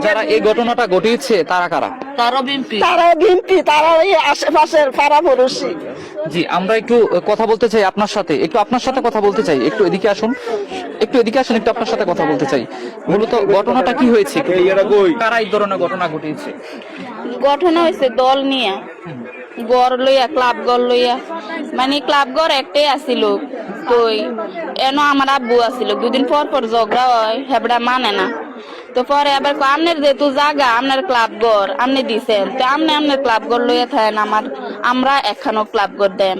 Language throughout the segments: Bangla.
যারা এই ঘটনাটা ঘটিয়েছে তারা কারা? তারা বিএনপি, তারা এই আশেপাশের পাড়া পড়োশি। জি, আমরা একটু কথা বলতে চাই আপনার সাথে, একটু আপনার সাথে কথা বলতে চাই, একটু এদিকে আসুন, একটু এদিকে আসুন, একটু আপনার সাথে কথা বলতে চাই। মূলত ঘটনাটা কি হয়েছে, কারা এই ধরনের ঘটনা ঘটিয়েছে? ঘটনা হয়েছে দল নিয়ে, গড় লইয়া, ক্লাব গড় লইয়া, মানে ক্লাব গড় একটাই আসিল। তো এনো আমার আব্বু আসিল, দুদিন পর পর ঝগড়া হয়, হেবড়া মানে না। তো পরে আবার আপনার যেহেতু জায়গা, আপনার ক্লাব ঘর আপনি দিছেন, তো আপনার ক্লাব ঘর লইয়া থাকেন, আমরা একখানো ক্লাব ঘর দেন,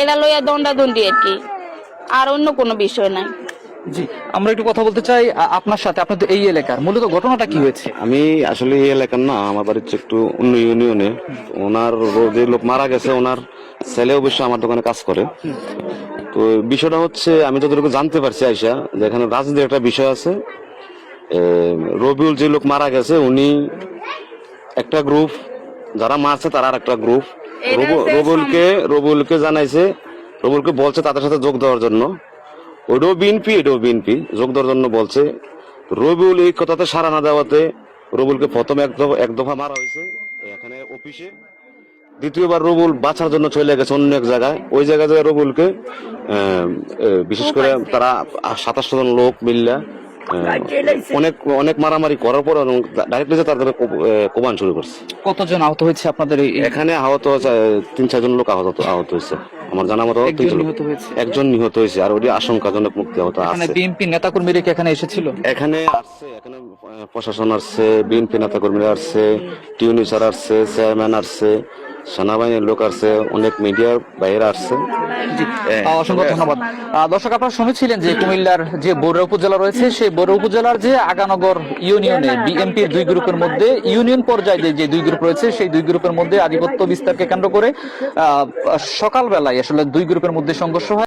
এটা লইয়া দণ্ডাদণ্ডি আর কি, আর অন্য কোনো বিষয় নাই। জি, আমরা একটু কথা বলতে চাই আপনার সাথে। আপনি তো এই এলাকার, মূলত ঘটনাটা কি হয়েছে? আমি আসলে এই এলাকার না, আমার বাড়ির চেয়ে একটু অন্য ইউনিয়নে। ওনার যে লোক মারা গেছে, ওনার ছেলে অবশ্য আমার দোকানে কাজ করে। তো বিষয়টা হচ্ছে, আমি যতটুকু জানতে পারছি আইসা, যে এখানে রাজনীতির একটা বিষয় আছে। রবিউল যে লোক মারা গেছে, উনি একটা গ্রুপ, যারা মারছে তারা আর একটা গ্রুপ। রবিউলকে জানাইছে, রবিউলকে বলছে তাদের সাথে যোগ দেওয়ার জন্য। ওইটাও বিএনপি, এটাও বিএনপি, যোগ দেওয়ার জন্য বলছে। রবিউল এই কথাতে সাড়া না দেওয়াতে রবিউলকে প্রথম এক দফা মারা হয়েছে এখানে অফিসে। দ্বিতীয়বার রবিউল বাঁচার জন্য চলে গেছে অন্য এক জায়গায়। ওই জায়গায় রবিউলকে বিশেষ করে তারা 27 জন লোক মিললা অনেক মারামারি করার পর ডাইরেক্টলি তাদের কোবান শুরু করছে। কতজন আহত হয়েছে আপনাদের? এখানে আহত 3-4 জন লোক আহত হয়েছে আমার জানা মতো। একজন নিহত হয়েছে, আর ওই আশঙ্কাজনক মুক্তি আহত আছে। বিএনপি নেতাকর্মীরা কি এখানে এসেছিল? এখানে আসছে, এখানে প্রশাসন আসছে, বিএনপি নেতাকর্মীরা আসছে, টিউনি স্যার আসছে, চেয়ারম্যান আসছে, সেনাবাহিনীর লোক আসছে, অনেক মিডিয়ার বাইরে আসছে। অসংখ্য ধন্যবাদ। দর্শক, আপনারা শুনেছিলেন যে কুমিল্লার যে বড়ুয়া উপজেলা রয়েছে, সেই বড়ুয়া উপজেলার যে আগানগর ইউনিয়নে বিএনপির দুই গ্রুপের মধ্যে, ইউনিয়ন পর্যায়ে যে দুই গ্রুপ রয়েছে, সেই দুই গ্রুপের মধ্যে আধিপত্য বিস্তারকে কেন্দ্র করে সকালবেলায় আসলে দুই গ্রুপের মধ্যে সংঘর্ষ হয়।